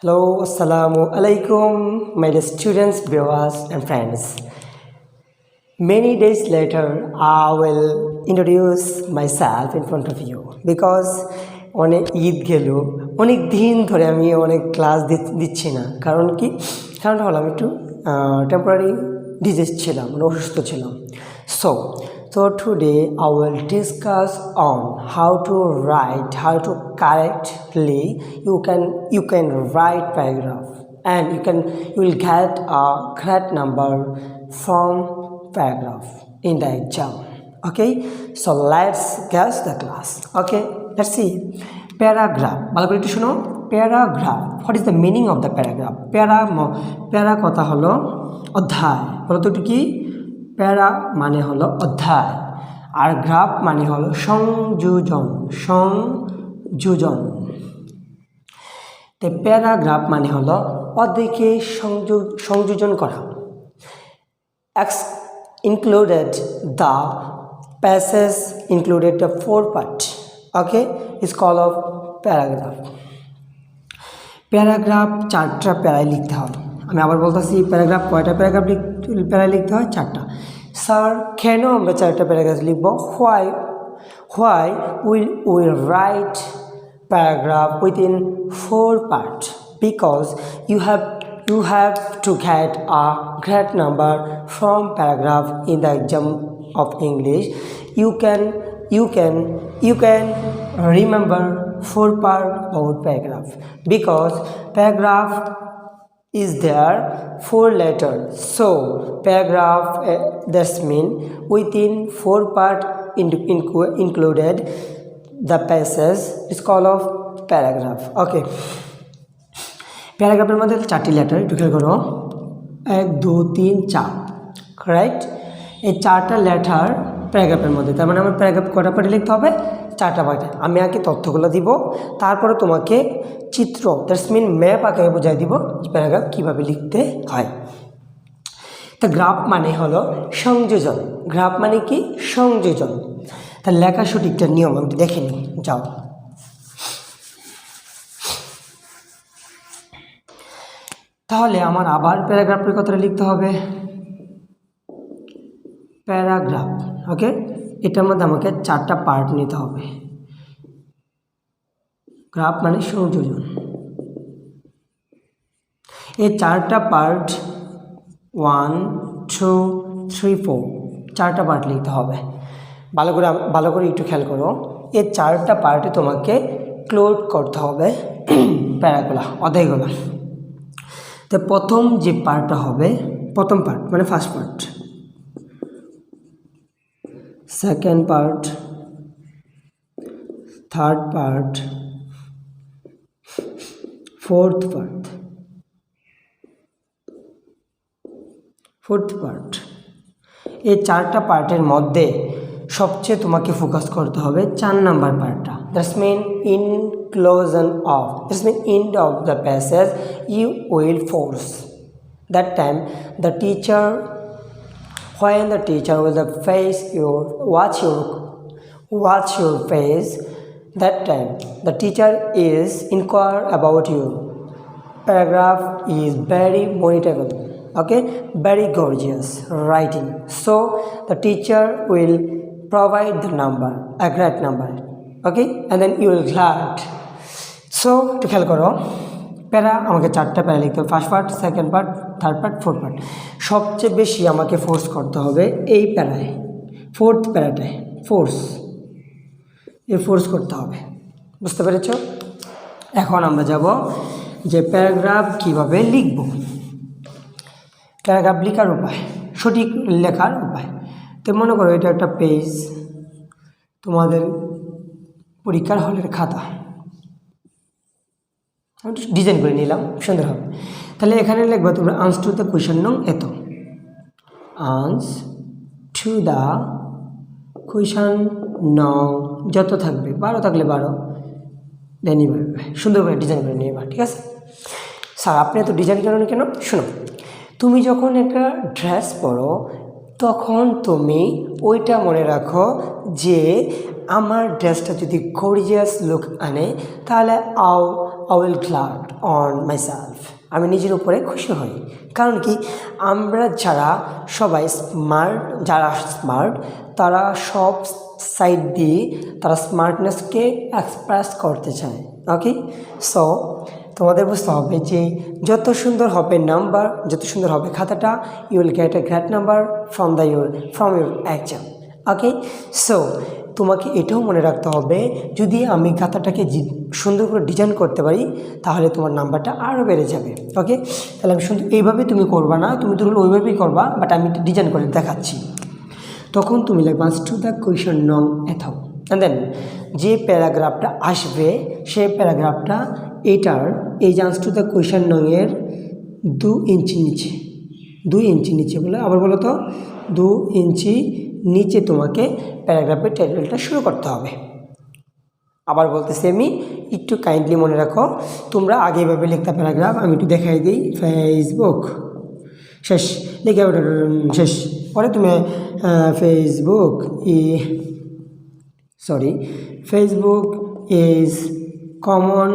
Hello, Assalamu alaikum, my dear students, viewers, and friends. Many days later, I will introduce myself in front of you because অনেক ঈদ গেল অনেক দিন ধরে আমি অনেক ক্লাস দিচ্ছি না কারণটা হলো আমি একটু টেম্পোরারি ডিজিজ ছিলাম মানে অসুস্থ ছিলাম so today I will discuss on how to correctly you can write paragraph and you will get a correct number from paragraph in the exam. Okay, so let's guess the class. Okay, let's see. Paragraph ভালো করে একটু শোনো। Paragraph, what is the meaning of the paragraph? প্যারা কথা হলো অধ্যায়। বলো তো একটু কি? প্যারা মানে হলো অধ্যায়, আর গ্রাফ মানে হলো সংযোজন। তো প্যারাগ্রাফ মানে হলো অর্ধেকে সংযোজন করা। Included the passage included the four part. Okay, it's called of paragraph. Paragraph চারটা প্যারায় লিখতে হয়। আমি আবার বলতেছি, প্যারাগ্রাফ কয়টা প্যারায় লিখতে হয়? চারটা। স্যার কেন আমরা চারটা প্যারাগ্রাফ লিখব? Why will write paragraph within four parts? Because you have to get a great number from paragraph in the exam of English. You can remember four part about paragraph because paragraph is there four letters. So paragraph that's mean within four part included the passage is called of paragraph. Okay, প্যারাগ্রাফের মধ্যে চারটি letter একটু খেয়াল করো, 1 2 3 4, right? এই চারটা letter প্যারাগ্রাফের মধ্যে, তার মানে আমার প্যারাগ্রাফ কটা পার্টে লিখতে হবে? চারটা পার্টে। আমি আগে তথ্যগুলো দিব, তারপরে তোমাকে চিত্র দ্যাটস মিন ম্যাপ আঁকে বোঝাই দিব প্যারাগ্রাফ কীভাবে লিখতে হয়। তা গ্রাফ মানে হলো সংযোজন। গ্রাফ মানে কি? সংযোজন। তার লেখা সঠিকটা নিয়ম আমি দেখে নিই, যাও। তাহলে আমার আবার প্যারাগ্রাফের কথাটা লিখতে হবে। প্যারাগ্রাফ, ওকে, এটার মধ্যে আমাকে চারটা পার্ট নিতে হবে। গ্রাফ মানে সংযোজন। এই চারটা পার্ট 1 2 3 4 চারটা পার্ট লিখতে হবে। ভালো করে একটু খেয়াল করো, এই চারটা পার্টে তোমাকে ক্লোজ করতে হবে প্যারাগুলা, অধ্যায়গুলা। তো প্রথম যে পার্টটা হবে, প্রথম পার্ট মানে first part, second part, third part, fourth part. এই চারটা পার্টের মধ্যে সবচেয়ে তোমাকে ফোকাস করতে হবে 4 নাম্বার পার্টটা। That's mean end of the passage you will force that time the teacher when the teacher will watch your face, that time the teacher is inquire about you. Paragraph is very monetable, okay, very gorgeous writing, so the teacher will provide the number, a great number, okay, and then you will glad. So একটু খেয়াল করো, প্যারা আমাকে চারটা প্যারা লিখতে হবে, first part, second part, third part, fourth part. সবচেয়ে বেশি আমাকে ফোর্স করতে হবে এই প্যারায়, ফোর্থ প্যারাটায় ফোর্স করতে হবে। বুঝতে পেরেছ? এখন আমরা যাব যে প্যারাগ্রাফ কীভাবে লিখব, প্যারাগ্রাফ লেখার উপায়, সঠিক লেখার উপায়। তো মনে করো এটা একটা পেজ, তোমাদের পরীক্ষার হলের খাতা, আমি ডিজাইন করে নিলাম, সুন্দর হবে। তাহলে এখানে লিখবো তোমরা আনস টু দ্য কোয়েশ্চন নং এত, আনস টু দ্য কোয়েশ্চন নং, যত থাকবে 12 থাকলে 12 দেন নিবে, সুন্দর করে ডিজাইন করে নিবা, ঠিক আছে? স্যার আপনি এত ডিজাইন করেন কেন? শোনো, তুমি যখন একটা ড্রেস পরো তখন তুমি ওইটা মনে রাখো যে আমার ড্রেসটা যদি গর্জিয়াস লুক আনে তাহলে I will glad on myself, আমি নিজের উপরে খুশি হই। কারণ কি, আমরা যারা স্মার্ট তারা সব সাইড দিয়ে তারা স্মার্টনেসকে এক্সপ্রেস করতে চায়। ওকে, সো তোমাদের বুঝতে হবে যে যত সুন্দর হবে নাম্বার, যত সুন্দর হবে খাতাটা, you will get a great number from your exam. Okay, so তোমাকে এটাও মনে রাখতে হবে, যদি আমি খাতাটাকে সুন্দর করে ডিজাইন করতে পারি তাহলে তোমার নাম্বারটা আরও বেড়ে যাবে। ওকে, তাহলে আমি সুন্দর এইভাবে তুমি করবা না, তুমি তো ওইভাবেই করবা, বাট আমি ডিজাইন করে দেখাচ্ছি। তখন তুমি লিখবা আনসার টু দ্য কোয়েশ্চন নং এথাও, অ্যান্ড দেন যে প্যারাগ্রাফটা আসবে সেই প্যারাগ্রাফটা এই যে আনসার টু দ্য কোয়েশ্চন নং এর 2 ইঞ্চি নিচে বলে, আবার বলো তো 2 ইঞ্চি নিচে তোমাকে প্যারাগ্রাফের টাইটেলটা শুরু করতে হবে। আবার বলতেছি আমি, একটু কাইন্ডলি মনে রাখো, তোমরা আগে এভাবে লিখতে প্যারাগ্রাফ, আমি একটু দেখাই দিই। ফেসবুক শেষ, লিখে শেষ, পরে তুমি Facebook is common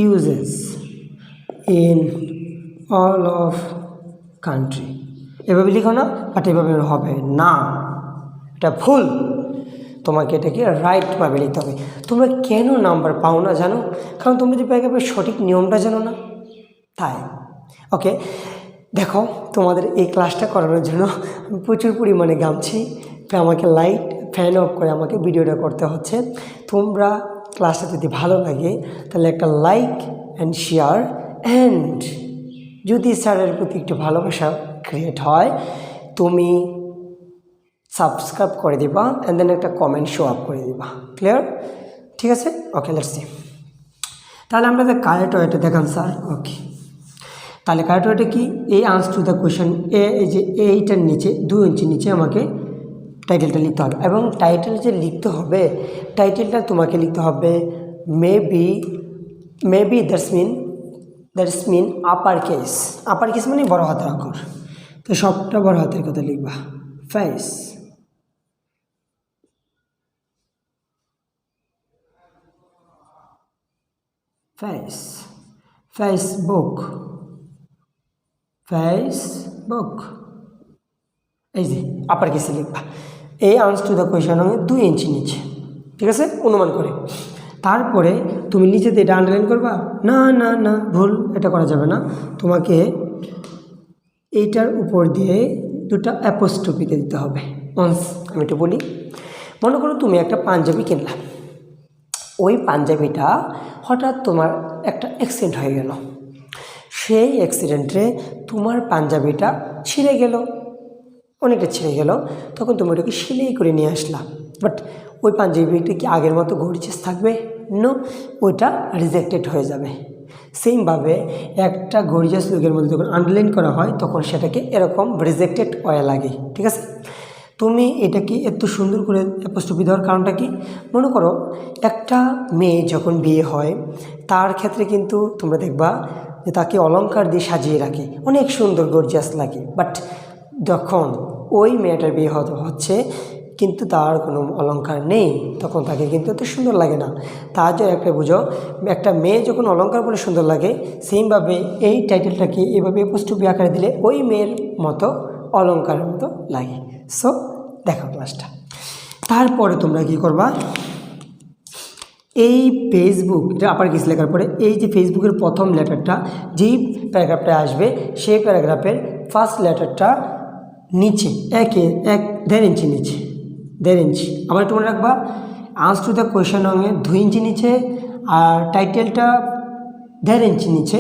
uses in all of country, এভাবে লিখো না, বাট এভাবে হবে না, এটা ভুল। তোমাকে এটাকে রাইটভাবে লিখতে হবে। তোমরা কেন নাম্বার পাও না জানো? কারণ তোমরা যে প্যারাগ্রাফের সঠিক নিয়মটা জানো না, তাই। ওকে, দেখো তোমাদের এই ক্লাসটা করানোর জন্য আমি প্রচুর পরিমাণে ঘামছি, আমাকে লাইট ফ্যান অফ করে আমাকে ভিডিওটা করতে হচ্ছে। তোমরা ক্লাসটা যদি ভালো লাগে তাহলে একটা লাইক অ্যান্ড শেয়ার, অ্যান্ড যদি স্যারের প্রতি একটু ভালোবাসা ক্রিয়েট হয় তুমি সাবস্ক্রাইব করে দিবা, অ্যান্ড দেন একটা কমেন্ট শো আপ করে দিবা। ক্লিয়ার? ঠিক আছে, ওকে, লেটস সি। তাহলে আমরা কারেক্ট ওয়েটা দেখান স্যার। ওকে, তাহলে কারেক্ট ওয়েটা কি, এই আনসার টু দ্য কোয়েশ্চেন এই যে এইটার নিচে 2 ইঞ্চি নিচে আমাকে টাইটেলটা লিখতে হবে, এবং টাইটেল যে লিখতে হবে টাইটেলটা তোমাকে লিখতে হবে maybe that's mean upper case মানে বড় হাতের অক্ষর, তো সবটা বড় হাতের কথা লিখবা। ফেসবুক এই যে আপার কেসে লিখবা। এই আনসার টু দ্য কোয়েশ্চন 2 ইঞ্চি নিচে, ঠিক আছে, অনুমান করে। তারপরে তুমি নিচেতে এটা আন্ডারলাইন করবা, না ভুল, এটা করা যাবে না। তোমাকে এইটার উপর দিয়ে 2টা অ্যাপোস্ট্রফিতে দিতে হবে। আমি একটু বলি, মনে করো তুমি একটা পাঞ্জাবি কিনলা, ওই পাঞ্জাবিটা হঠাৎ তোমার একটা অ্যাক্সিডেন্ট হয়ে গেল, সেই অ্যাক্সিডেন্টে তোমার পাঞ্জাবিটা ছিঁড়ে গেল, অনেকটা ছিঁড়ে গেল, তখন তুমি ওটাকে সেলাই করে নিয়ে আসলাম, বাট ওই পাঞ্জাবিটা কি আগের মতো গর্জিয়াস থাকবে? নো, ওইটা রিজেক্টেড হয়ে যাবে। সেমভাবে একটা গর্জিয়াস লুকের মধ্যে যখন আন্ডারলাইন করা হয় তখন সেটাকে এরকম রিজেক্টেড হয়ে লাগে, ঠিক আছে। তুমি এটাকে এত সুন্দর করে অ্যাপোস্ট্রফি দেওয়ার কারণটা কি? মনে করো একটা মেয়ে যখন বিয়ে হয় তার ক্ষেত্রে কিন্তু তোমরা দেখবা যে তাকে অলংকার দিয়ে সাজিয়ে রাখে, অনেক সুন্দর গর্জিয়াস লাগে, বাট যখন ওই মেয়েটার বিয়ে হচ্ছে কিন্তু তার কোনো অলংকার নেই, তখন তাকে কিন্তু এত সুন্দর লাগে না। তার জন্য একটা বুঝো, একটা মেয়ে যখন অলংকার বলে সুন্দর লাগে, সেমভাবে এই টাইটেলটাকে এভাবে অ্যাপোস্ট্রফি আকারে দিলে ওই মেয়ের মতো অলংকারের মতো লাগে। সো দেখো ক্লাসটা। তারপরে তোমরা কি করবা, এই ফেসবুক এটা আপার কেস লেখার পরে এই যে ফেসবুকের প্রথম লেটারটা যেই প্যারাগ্রাফটা আসবে সেই প্যারাগ্রাফের ফার্স্ট লেটারটা নিচে 1.5 ইঞ্চি নিচে, 1.5 ইঞ্চি। আবার একটু মনে রাখবা, আনসার টু দ্য কোয়েশ্চন 2 ইঞ্চি নিচে, আর টাইটেলটা 1.5 ইঞ্চি নিচে,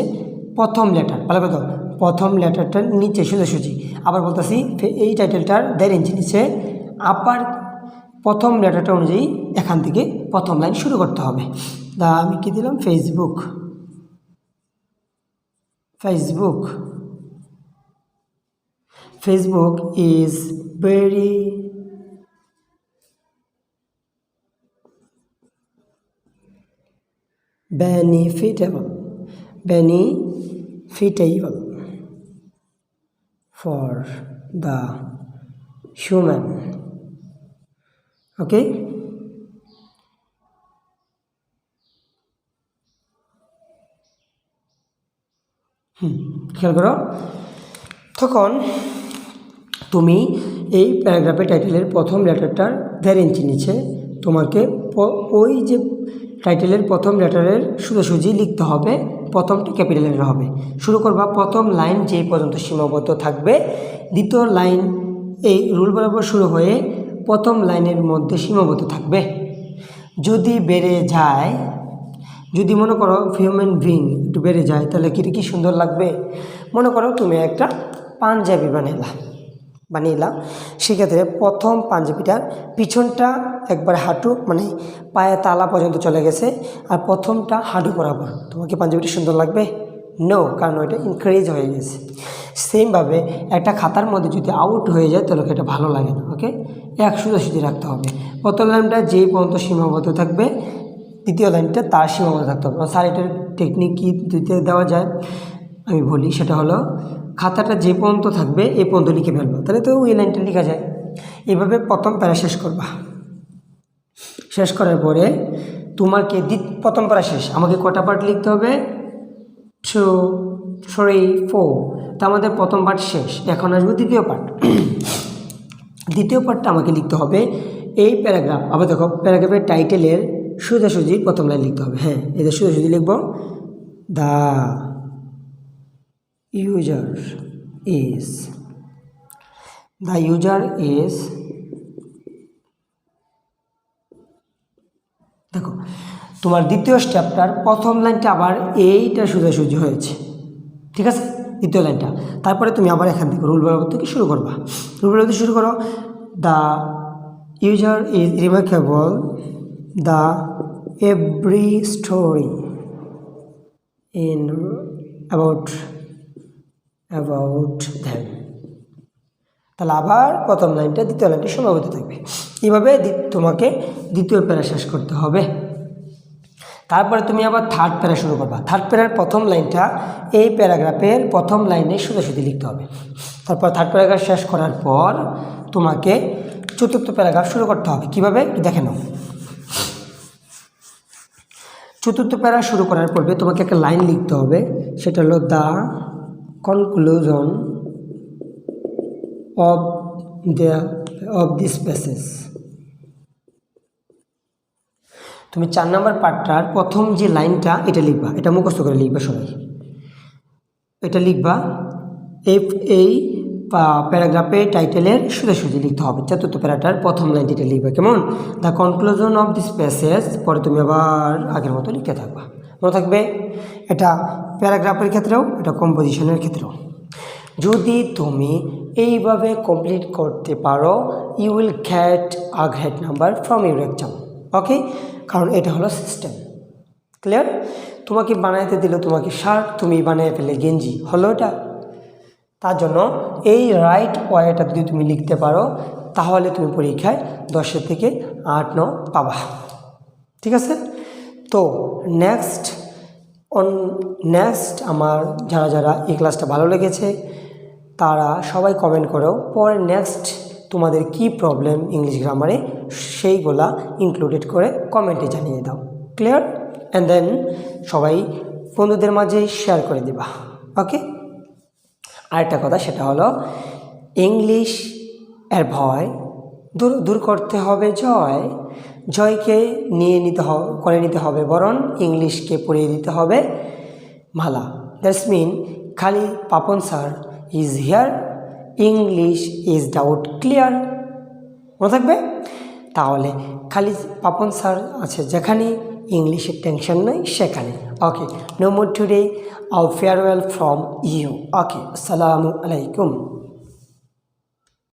প্রথম লেটার ভালো কথা, প্রথম লেটারটার নিচে সোজাসুজি। আবার বলতেছি, এই টাইটেলটার 1.5 ইঞ্চি নিচে, আপার প্রথম লেটারটা অনুযায়ী এখান থেকে প্রথম লাইন শুরু করতে হবে। আমি কি দিলাম, Facebook is very beneficial for the human. Okay, খেয়াল করো, তখন তুমি এই প্যারাগ্রাফের টাইটেলের প্রথম লেটারটার 1.5 ইঞ্চি নিচে তোমাকে ওই যে টাইটেলের প্রথম লেটারের সোজাসুজি লিখতে হবে, প্রথমটি ক্যাপিটাল লেটার হবে। শুরু করবা, প্রথম লাইন যেই পর্যন্ত সীমাবদ্ধ থাকবে, দ্বিতীয় লাইন এই রুল বরাবর শুরু হয়ে প্রথম লাইনের মধ্যে সীমাবদ্ধ থাকবে। যদি বেড়ে যায়, যদি মনে করো হিউম্যান বিং একটু বেড়ে যায়, তাহলে কি সুন্দর লাগবে। মনে করো তুমি একটা পাঞ্জাবি বানিয়েলা, সেক্ষেত্রে প্রথম পাঞ্জাবিটার পিছনটা একবার হাঁটু মানে পায়ে তালা পর্যন্ত চলে গেছে, আর প্রথমটা হাঁটু বরাবর। তোমাকে পাঞ্জাবিটা সুন্দর লাগবে? নো, কারণ ওইটা ইনক্রিজ হয়ে গেছে। সেমভাবে একটা খাতার মধ্যে যদি আউট হয়ে যায় তাহলে এটা ভালো লাগে না। ওকে, এক সোজাসুজি রাখতে হবে। প্রথম লাইনটা যেই পর্যন্ত সীমাবদ্ধ থাকবে, দ্বিতীয় লাইনটা তার সীমাবদ্ধ থাকতে হবে। স্যার এটার টেকনিক কী দিতে দেওয়া যায় আমি বলি, সেটা হলো খাতাটা যে পর্যন্ত থাকবে এই পর্যন্ত লিখে ফেলবো, তাহলে তো ওই লাইনটা লেখা যায়। এইভাবে প্রথম প্যারা শেষ করবা। শেষ করার পরে তোমাকে প্রথম প্যারা শেষ, আমাকে কটা পার্ট লিখতে হবে? 2, 3, 4। তা আমাদের প্রথম পার্ট শেষ, এখন আসবো দ্বিতীয় পার্ট। দ্বিতীয় পার্টটা আমাকে লিখতে হবে এই প্যারাগ্রাফ। আবার দেখো, প্যারাগ্রাফের টাইটেলের সোজাসুজি প্রথম লাইন লিখতে হবে। হ্যাঁ, এদের সোজাসুজি লিখব, দ্য user is দেখো তোমার দ্বিতীয় স্টেপটার প্রথম লাইনটা আবার এইটা সোজাসুজি হয়েছে, ঠিক আছে, দ্বিতীয় লাইনটা। তারপরে তুমি আবার এখান থেকে রুল বরাবর থেকে শুরু করবা। রুল বরাবর শুরু করো, the user is remarkable, the every story in about them। তাহলে আবার প্রথম লাইনটা দ্বিতীয় লাইনটা সীমাবদ্ধ থাকবে। এইভাবে তোমাকে দ্বিতীয় প্যারা শেষ করতে হবে। তারপরে তুমি আবার থার্ড প্যারা শুরু করবা। থার্ড প্যারার প্রথম লাইনটা এই প্যারাগ্রাফের প্রথম লাইনে সোজাসুজি লিখতে হবে। তারপর থার্ড প্যারাগ্রাফ শেষ করার পর তোমাকে চতুর্থ প্যারাগ্রাফ শুরু করতে হবে। কীভাবে দেখে নাও। চতুর্থ প্যারা শুরু করার পূর্বে তোমাকে একটা লাইন লিখতে হবে, সেটা হলো the conclusion of this passage। তুমি 4 নম্বর পার্টটার প্রথম যে লাইনটা এটা লিখবা, এটা মুখস্থ করে লিখবা সবাই। এটা লিখবা এই প্যারাগ্রাফে টাইটেলের সোজাসুজি লিখতে হবে। চতুর্থ প্যারাটার প্রথম লাইনটা এটা লিখবা, কেমন? The conclusion of this passage. পরে তুমি আবার আগের মতো লিখতে থাকবা, মনে থাকবে। এটা প্যারাগ্রাফের ক্ষেত্রেও, এটা কম্পোজিশনের ক্ষেত্রেও। যদি তুমি এইভাবে কমপ্লিট করতে পারো, you will get a great number from your exam. Okay, কারণ এটা হলো সিস্টেম। ক্লিয়ার? তোমাকে বানাইতে দিল তোমাকে শার্ট, তুমি বানিয়ে ফেলে গেঞ্জি, হলো এটা। তার জন্য এই রাইট ওয়েটা যদি তুমি লিখতে পারো, তাহলে তুমি পরীক্ষায় 10 থেকে 8-9 পাবা। ঠিক আছে? তো নেক্সট আমার যারা এই ক্লাসটা ভালো লেগেছে তারা সবাই কমেন্ট করো, পরে নেক্সট তোমাদের কি প্রবলেম ইংলিশ গ্রামারে সেইগুলা ইনক্লুডেড করে কমেন্টে জানিয়ে দাও। ক্লিয়ার? অ্যান্ড দেন সবাই বন্ধুদের মাঝে শেয়ার করে দিবা। ওকে, আরেকটা কথা, সেটা হলো ইংলিশ এর ভয় দূর করতে হবে জয়কে করে নিতে হবে, বরং ইংলিশকে পড়িয়ে দিতে হবে মালা। দ্যাটস মিন খালি Papon sir is here, English is doubt clear. মনে থাকবে? তাহলে খালি পাপন স্যার আছে যেখানে, ইংলিশের টেনশন নেই সেখানে। ওকে, নো মোর টুডে, আও ফেয়ারওয়েল ফ্রম ইউ। ওকে, আসসালামু আলাইকুম।